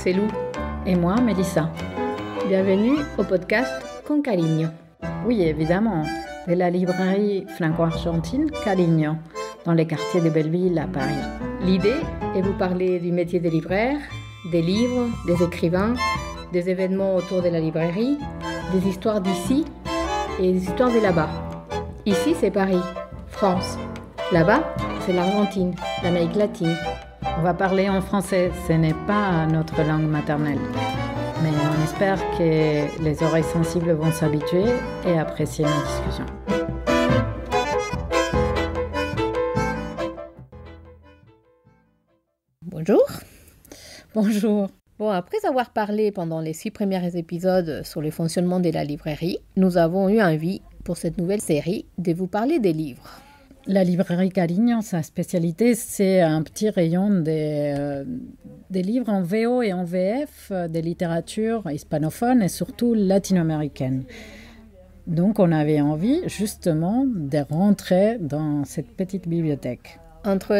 c'est Lou. Et moi, Mélissa. Bienvenue au podcast Con Cariño. Oui, évidemment, de la librairie franco-argentine Cariño, dans les quartiers de Belleville à Paris. L'idée est de vous parler du métier de libraire, des livres, des écrivains, des événements autour de la librairie, des histoires d'ici et des histoires de là-bas. Ici, c'est Paris, France. Là-bas, c'est l'Argentine, l'Amérique latine. On va parler en français, ce n'est pas notre langue maternelle. Mais on espère que les oreilles sensibles vont s'habituer et apprécier nos discussions. Bonjour. Bonjour. Bon, après avoir parlé pendant les 6 premiers épisodes sur le fonctionnement de la librairie, nous avons eu envie, pour cette nouvelle série, de vous parler des livres. La librairie Cariño, sa spécialité, c'est un petit rayon des livres en VO et en VF, des littératures hispanophones et surtout latino-américaines. Donc on avait envie justement de rentrer dans cette petite bibliothèque. Entre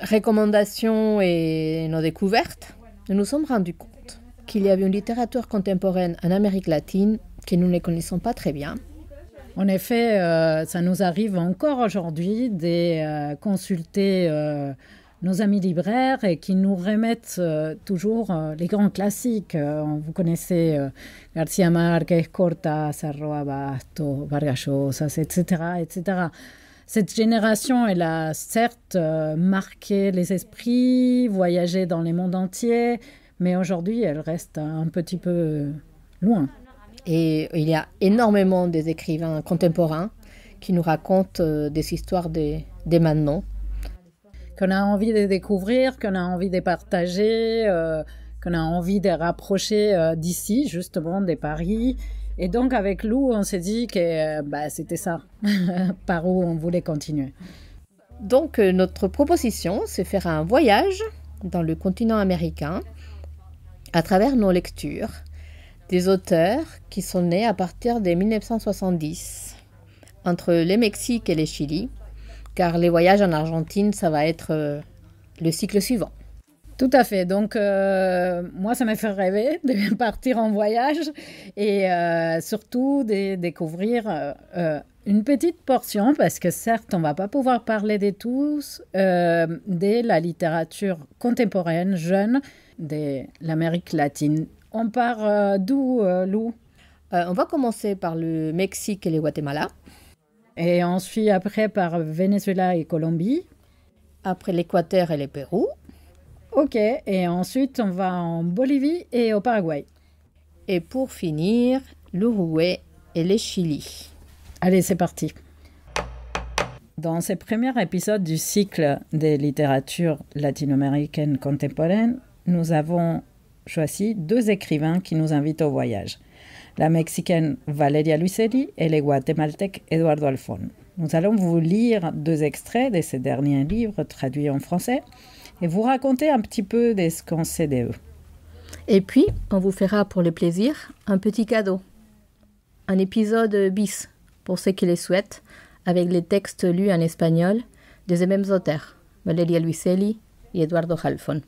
recommandations et nos découvertes, nous nous sommes rendus compte qu'il y avait une littérature contemporaine en Amérique latine que nous ne connaissons pas très bien. En effet, ça nous arrive encore aujourd'hui de consulter nos amis libraires et qui nous remettent toujours les grands classiques. Vous connaissez García Márquez, Cortázar, Roa Bastos, Vargas Llosa, etc., etc. Cette génération, elle a certes marqué les esprits, voyagé dans les mondes entiers, mais aujourd'hui, elle reste un petit peu loin. Et il y a énormément des écrivains contemporains qui nous racontent des histoires des maintenant. Qu'on a envie de découvrir, qu'on a envie de partager, qu'on a envie de rapprocher d'ici, justement, de Paris. Et donc, avec Lou, on s'est dit que c'était ça, par où on voulait continuer. Donc, notre proposition, c'est faire un voyage dans le continent américain à travers nos lectures des auteurs qui sont nés à partir de 1970, entre le Mexique et le Chili, car les voyages en Argentine, ça va être le cycle suivant. Tout à fait. Donc, moi, ça m'a fait rêver de partir en voyage et surtout de découvrir une petite portion, parce que certes, on ne va pas pouvoir parler de tous, de la littérature contemporaine jeune de l'Amérique latine. On part d'où, Lou? On va commencer par le Mexique et le Guatemala. Et ensuite, après, par Venezuela et Colombie. Après l'Équateur et le Pérou. Ok, et ensuite, on va en Bolivie et au Paraguay. Et pour finir, l'Uruguay et le Chili. Allez, c'est parti. Dans ce premier épisode du cycle des littératures latino-américaines contemporaines, nous avons choisi 2 écrivains qui nous invitent au voyage. La Mexicaine Valeria Luiselli et le Guatémaltèque Eduardo Halfon. Nous allons vous lire 2 extraits de ces derniers livres traduits en français et vous raconter un petit peu de ce qu'on sait d'eux. Et puis, on vous fera pour le plaisir un petit cadeau. Un épisode bis, pour ceux qui le souhaitent, avec les textes lus en espagnol des mêmes auteurs, Valeria Luiselli et Eduardo Halfon.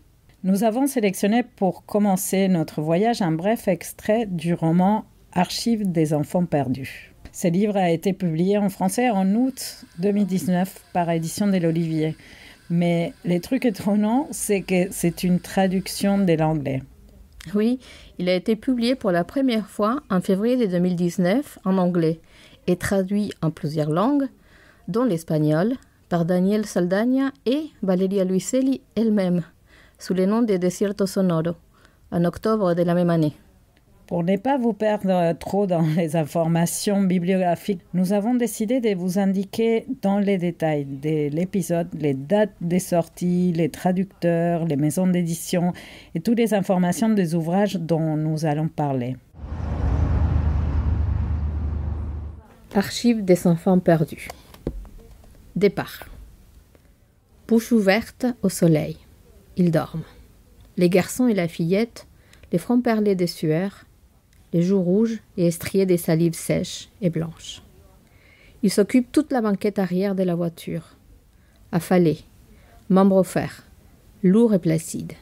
Nous avons sélectionné pour commencer notre voyage un bref extrait du roman Archives des enfants perdus. Ce livre a été publié en français en août 2019 par Éditions de l'Olivier. Mais le truc étonnant, c'est que c'est une traduction de l'anglais. Oui, il a été publié pour la première fois en février de 2019 en anglais et traduit en plusieurs langues, dont l'espagnol, par Daniel Saldaña et Valeria Luiselli elle-même, sous le nom de Desierto Sonoro, en octobre de la même année. Pour ne pas vous perdre trop dans les informations bibliographiques, nous avons décidé de vous indiquer dans les détails de l'épisode les dates des sorties, les traducteurs, les maisons d'édition et toutes les informations des ouvrages dont nous allons parler. Archives des enfants perdus. Départ. Bouche ouverte au soleil. Ils dorment. Les garçons et la fillette, les fronts perlés de sueur, les joues rouges et estriées des salives sèches et blanches. Ils s'occupent toute la banquette arrière de la voiture. Affalés, membres offerts, lourds et placides.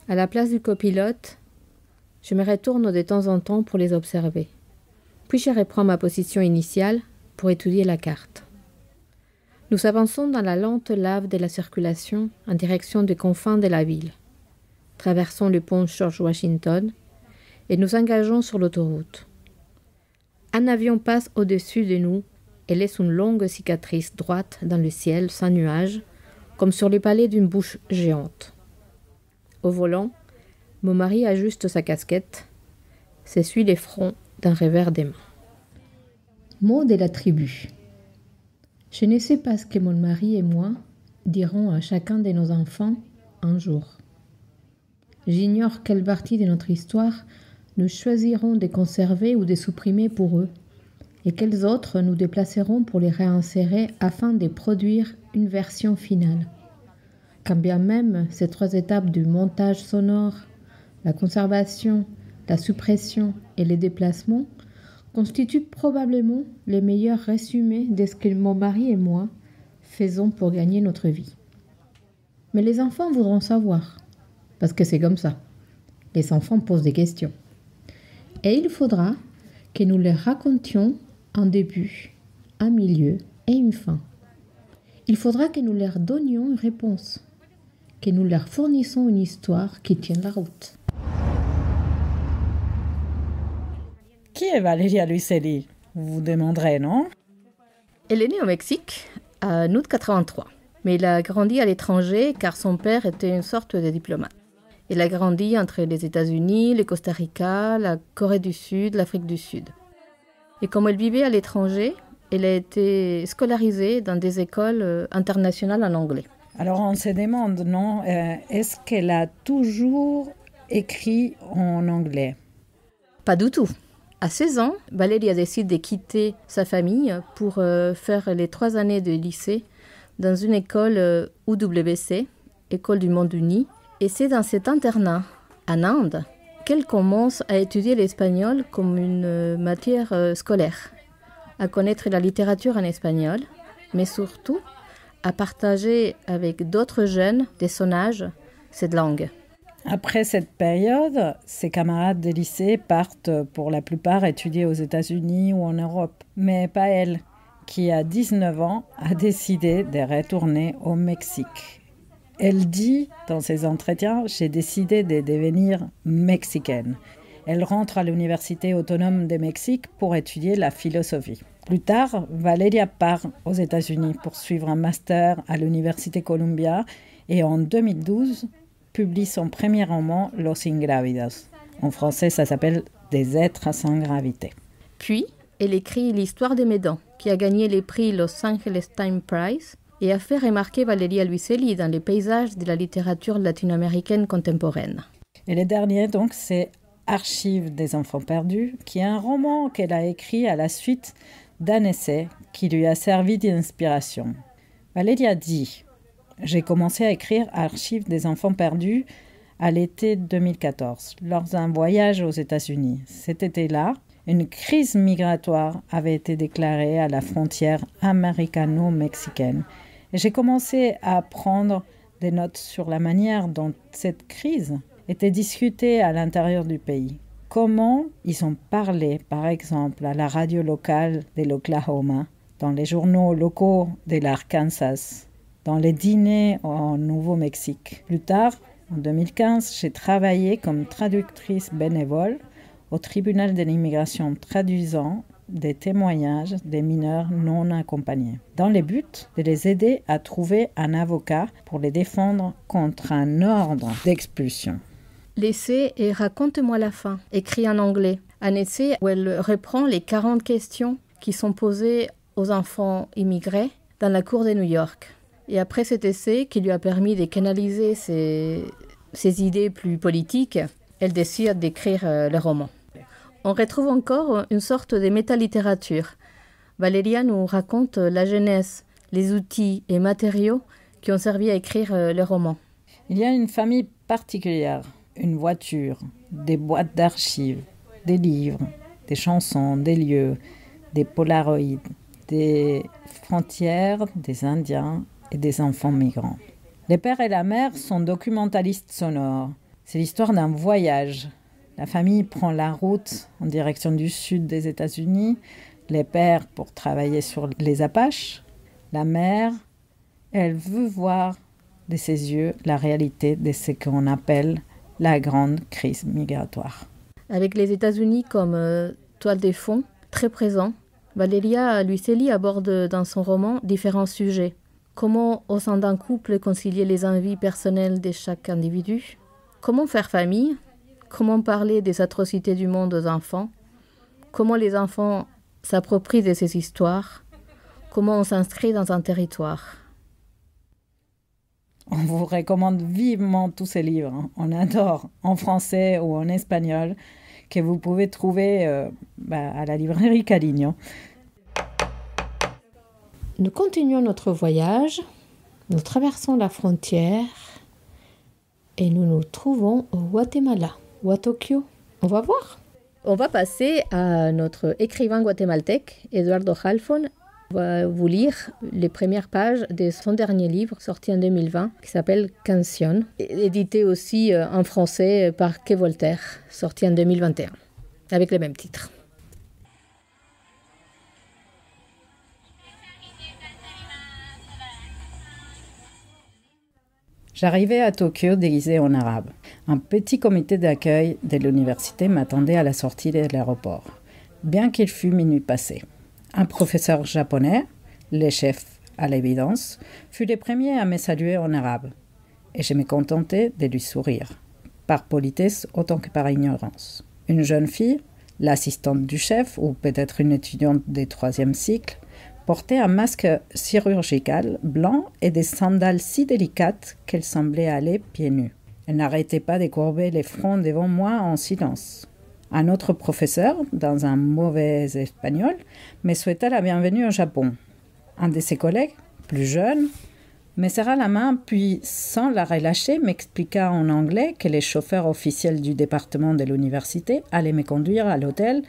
À la place du copilote, je me retourne de temps en temps pour les observer. Puis je reprends ma position initiale pour étudier la carte. Nous avançons dans la lente lave de la circulation en direction des confins de la ville. Traversons le pont George Washington et nous engageons sur l'autoroute. Un avion passe au-dessus de nous et laisse une longue cicatrice droite dans le ciel sans nuages, comme sur le palais d'une bouche géante. Au volant, mon mari ajuste sa casquette, s'essuie les fronts d'un revers des mains. Mot de la tribu. Je ne sais pas ce que mon mari et moi dirons à chacun de nos enfants un jour. J'ignore quelle partie de notre histoire nous choisirons de conserver ou de supprimer pour eux, et quelles autres nous déplacerons pour les réinsérer afin de produire une version finale. Quand bien même ces 3 étapes du montage sonore, la conservation, la suppression et les déplacements constituent probablement les meilleurs résumés de ce que mon mari et moi faisons pour gagner notre vie. Mais les enfants voudront savoir, parce que c'est comme ça. Les enfants posent des questions. Et il faudra que nous leur racontions un début, un milieu et une fin. Il faudra que nous leur donnions une réponse, que nous leur fournissions une histoire qui tienne la route. Qui est Valeria Luiselli? Vous vous demanderez, non? Elle est née au Mexique en août 83, mais elle a grandi à l'étranger car son père était une sorte de diplomate. Elle a grandi entre les États-Unis, le Costa Rica, la Corée du Sud, l'Afrique du Sud. Et comme elle vivait à l'étranger, elle a été scolarisée dans des écoles internationales en anglais. Alors on se demande, non, est-ce qu'elle a toujours écrit en anglais? Pas du tout. À 16 ans, Valeria décide de quitter sa famille pour faire les 3 années de lycée dans une école UWC, École du Monde Uni. Et c'est dans cet internat, en Inde, qu'elle commence à étudier l'espagnol comme une matière scolaire, à connaître la littérature en espagnol, mais surtout à partager avec d'autres jeunes de son âge cette langue. Après cette période, ses camarades de lycée partent pour la plupart étudier aux États-Unis ou en Europe. Mais pas elle, qui à 19 ans a décidé de retourner au Mexique. Elle dit dans ses entretiens « J'ai décidé de devenir mexicaine ». Elle rentre à l'Université autonome de Mexique pour étudier la philosophie. Plus tard, Valeria part aux États-Unis pour suivre un master à l'Université Columbia et en 2012, publie son premier roman « Los Ingrávidos ». En français, ça s'appelle « Des êtres sans gravité ». Puis, elle écrit l'histoire de Médans, qui a gagné les prix Los Angeles Times Prize et a fait remarquer Valeria Luiselli dans les paysages de la littérature latino-américaine contemporaine. Et le dernier, donc, c'est Archives des enfants perdus, qui est un roman qu'elle a écrit à la suite d'un essai qui lui a servi d'inspiration. Valeria dit « J'ai commencé à écrire Archives des enfants perdus à l'été 2014, lors d'un voyage aux États-Unis. Cet été-là, une crise migratoire avait été déclarée à la frontière américano-mexicaine. Et j'ai commencé à prendre des notes sur la manière dont cette crise était discutée à l'intérieur du pays. Comment ils ont parlé, par exemple, à la radio locale de l'Oklahoma, dans les journaux locaux de l'Arkansas, dans les dîners au Nouveau-Mexique. Plus tard, en 2015, j'ai travaillé comme traductrice bénévole au tribunal de l'immigration, traduisant des témoignages des mineurs non accompagnés, dans le but de les aider à trouver un avocat pour les défendre contre un ordre d'expulsion. L'essai est « Raconte-moi la fin », écrit en anglais. Un essai où elle reprend les 40 questions qui sont posées aux enfants immigrés dans la cour de New York. Et après cet essai, qui lui a permis de canaliser ses idées plus politiques, elle décide d'écrire le roman. On retrouve encore une sorte de métalittérature. Valeria nous raconte la genèse, les outils et matériaux qui ont servi à écrire le roman. Il y a une famille particulière, une voiture, des boîtes d'archives, des livres, des chansons, des lieux, des polaroïdes, des frontières, des Indiens et des enfants migrants. Les pères et la mère sont documentalistes sonores. C'est l'histoire d'un voyage. La famille prend la route en direction du sud des États-Unis, les pères pour travailler sur les Apaches. La mère, elle veut voir de ses yeux la réalité de ce qu'on appelle la grande crise migratoire. Avec les États-Unis comme toile de fond, très présent, Valeria Luiselli aborde dans son roman différents sujets. Comment, au sein d'un couple, concilier les envies personnelles de chaque individu? Comment faire famille? Comment parler des atrocités du monde aux enfants? Comment les enfants s'approprient de ces histoires? Comment on s'inscrit dans un territoire? On vous recommande vivement tous ces livres. On adore en français ou en espagnol que vous pouvez trouver à la librairie Caligno. Nous continuons notre voyage, nous traversons la frontière et nous nous trouvons au Guatemala ou à Tokyo. On va voir. On va passer à notre écrivain guatémaltèque, Eduardo Halfon. On va vous lire les premières pages de son dernier livre sorti en 2020 qui s'appelle Canción, édité aussi en français par Quai Voltaire, sorti en 2021 avec le même titre. J'arrivais à Tokyo déguisé en arabe. Un petit comité d'accueil de l'université m'attendait à la sortie de l'aéroport, bien qu'il fût minuit passé. Un professeur japonais, le chef à l'évidence, fut le premier à me saluer en arabe, et je me contentais de lui sourire, par politesse autant que par ignorance. Une jeune fille, l'assistante du chef, ou peut-être une étudiante des 3e cycle, portait un masque chirurgical blanc et des sandales si délicates qu'elle semblait aller pieds nus. Elle n'arrêtait pas de courber les fronts devant moi en silence. Un autre professeur, dans un mauvais espagnol, me souhaita la bienvenue au Japon. Un de ses collègues, plus jeune, me serra la main puis, sans la relâcher, m'expliqua en anglais que les chauffeurs officiels du département de l'université allaient me conduire à l'hôtel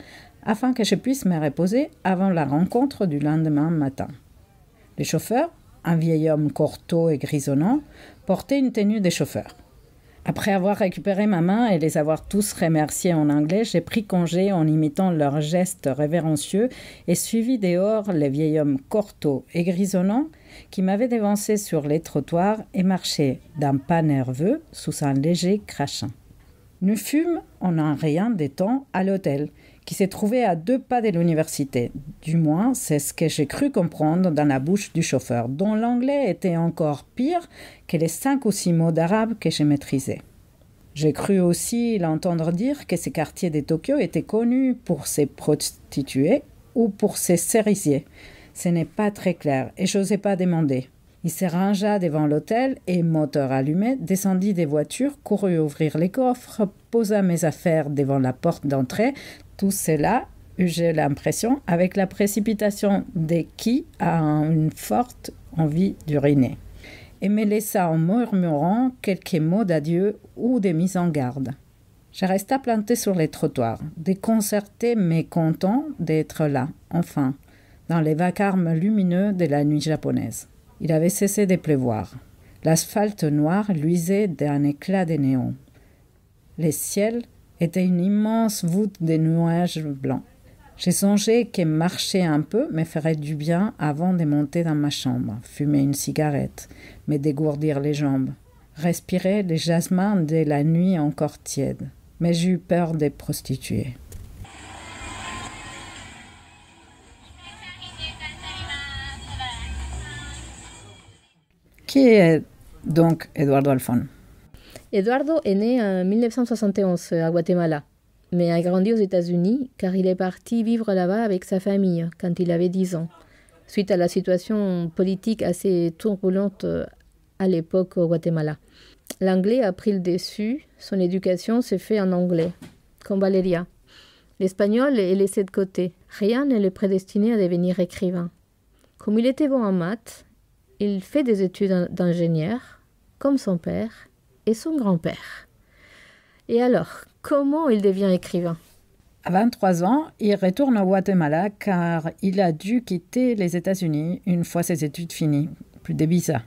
afin que je puisse me reposer avant la rencontre du lendemain matin. Le chauffeur, un vieil homme cortot et grisonnant, portait une tenue de chauffeur. Après avoir récupéré ma main et les avoir tous remerciés en anglais, j'ai pris congé en imitant leurs gestes révérencieux et suivi dehors le vieil homme cortot et grisonnant qui m'avait dévancé sur les trottoirs et marchait d'un pas nerveux sous un léger crachin. Nous fûmes en un rien de temps à l'hôtel, qui se trouvait à 2 pas de l'université. Du moins, c'est ce que j'ai cru comprendre dans la bouche du chauffeur, dont l'anglais était encore pire que les 5 ou 6 mots d'arabe que je maîtrisais. J'ai cru aussi l'entendre dire que ces quartiers de Tokyo étaient connus pour ses prostituées ou pour ses cerisiers. Ce n'est pas très clair et je n'osais pas demander. Il se rangea devant l'hôtel et, moteur allumé, descendit des voitures, courut ouvrir les coffres, posa mes affaires devant la porte d'entrée. Tout cela, j'ai l'impression, avec la précipitation de qui a une forte envie d'uriner, et me laissa en murmurant quelques mots d'adieu ou de mise en garde. Je restai planté sur les trottoirs, déconcerté mais content d'être là, enfin, dans les vacarmes lumineux de la nuit japonaise. Il avait cessé de pleuvoir. L'asphalte noir luisait d'un éclat de néon. Le ciel était une immense voûte de nuages blancs. J'ai songé que marcher un peu me ferait du bien avant de monter dans ma chambre, fumer une cigarette, me dégourdir les jambes, respirer le jasmin de la nuit encore tiède. Mais j'ai eu peur des prostituées. Qui est donc Eduardo Halfon? Eduardo est né en 1971 à Guatemala, mais a grandi aux États-Unis car il est parti vivre là-bas avec sa famille quand il avait 10 ans, suite à la situation politique assez turbulente à l'époque au Guatemala. L'anglais a pris le dessus, son éducation s'est faite en anglais, comme Valeria. L'espagnol est laissé de côté, rien ne le prédestinait à devenir écrivain. Comme il était bon en maths, il fait des études d'ingénieur, comme son père et son grand-père. Et alors, comment il devient écrivain? À 23 ans, il retourne au Guatemala car il a dû quitter les États-Unis une fois ses études finies, plus de visa.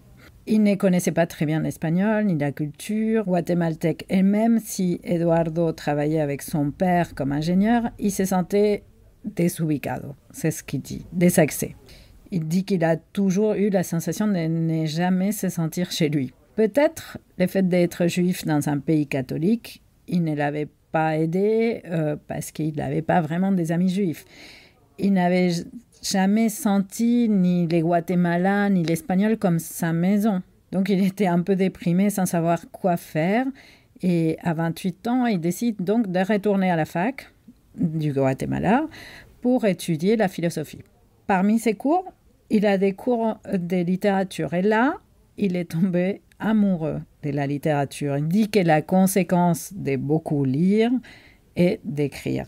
Il ne connaissait pas très bien l'espagnol ni la culture guatémaltèque. Et même si Eduardo travaillait avec son père comme ingénieur, il se sentait desubicado. C'est ce qu'il dit, désaxé. Il dit qu'il a toujours eu la sensation de ne jamais se sentir chez lui. Peut-être le fait d'être juif dans un pays catholique, il ne l'avait pas aidé parce qu'il n'avait pas vraiment des amis juifs. Il n'avait jamais senti ni le Guatemala ni l'espagnol comme sa maison. Donc il était un peu déprimé sans savoir quoi faire. Et à 28 ans, il décide donc de retourner à la fac du Guatemala pour étudier la philosophie. Parmi ses cours, il a des cours de littérature. Et là, il est tombé amoureux de la littérature. Il dit que la conséquence de beaucoup lire est d'écrire.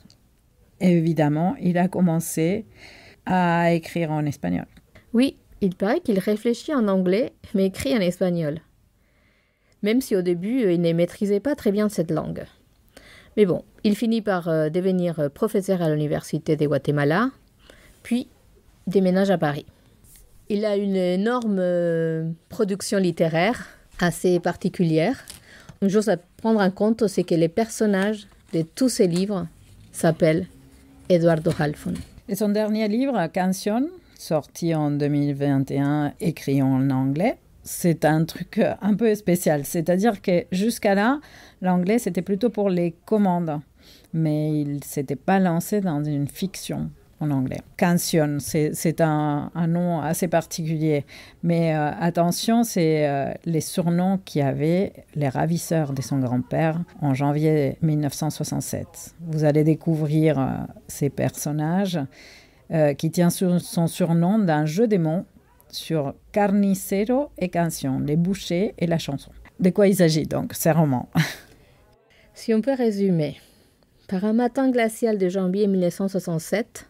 Évidemment, il a commencé à écrire en espagnol. Oui, il paraît qu'il réfléchit en anglais, mais écrit en espagnol. Même si au début, il ne maîtrisait pas très bien cette langue. Mais bon, il finit par devenir professeur à l'université de Guatemala, puis déménage à Paris. Il a une énorme production littéraire, assez particulière. Une chose à prendre en compte, c'est que les personnages de tous ses livres s'appellent Eduardo Halfon. Et son dernier livre, Canción, sorti en 2021, écrit en anglais, c'est un truc un peu spécial. C'est-à-dire que jusqu'à là, l'anglais, c'était plutôt pour les commandes. Mais il ne s'était pas lancé dans une fiction en anglais. Canción, c'est un nom assez particulier. Mais attention, c'est les surnoms qu'avaient les ravisseurs de son grand-père en janvier 1967. Vous allez découvrir ces personnages qui tient son surnom d'un jeu des mots sur Carnicero et Canción, les bouchers et la chanson. De quoi il s'agit donc, ces romans? Si on peut résumer, par un matin glacial de janvier 1967,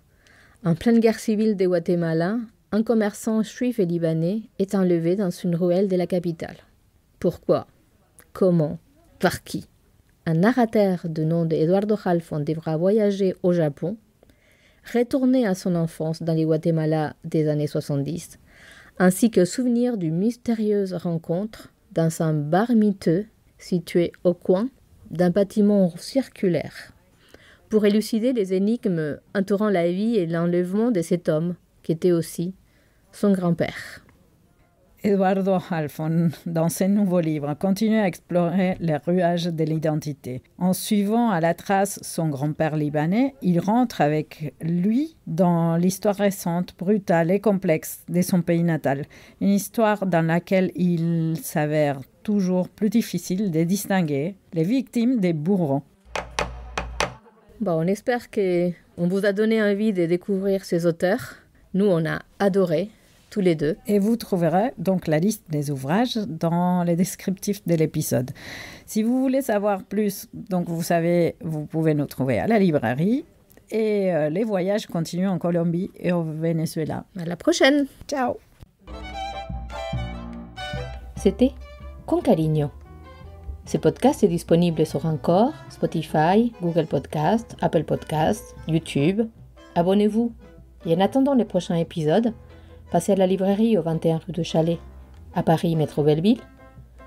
en pleine guerre civile de Guatemala, un commerçant juif et libanais est enlevé dans une ruelle de la capitale. Pourquoi? Comment? Par qui? Un narrateur de nom de Eduardo Halfon devra voyager au Japon, retourner à son enfance dans les Guatemala des années 70, ainsi que souvenir d'une mystérieuse rencontre dans un bar miteux situé au coin d'un bâtiment circulaire, pour élucider les énigmes entourant la vie et l'enlèvement de cet homme, qui était aussi son grand-père. Eduardo Halfon, dans ses nouveaux livres, continue à explorer les rouages de l'identité. En suivant à la trace son grand-père libanais, il rentre avec lui dans l'histoire récente, brutale et complexe de son pays natal. Une histoire dans laquelle il s'avère toujours plus difficile de distinguer les victimes des bourreaux. Bon, on espère qu'on vous a donné envie de découvrir ces auteurs. Nous, on a adoré, tous les deux. Et vous trouverez donc la liste des ouvrages dans les descriptifs de l'épisode. Si vous voulez savoir plus, donc vous savez, vous pouvez nous trouver à la librairie. Et les voyages continuent en Colombie et au Venezuela. À la prochaine. Ciao. C'était Con Cariño. Ce podcast est disponible sur Encore, Spotify, Google Podcast, Apple Podcast, YouTube. Abonnez-vous. Et en attendant les prochains épisodes, passez à la librairie au 21 rue de Chalet, à Paris, métro Belleville,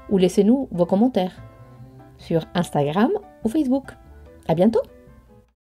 ou laissez-nous vos commentaires sur Instagram ou Facebook. À bientôt!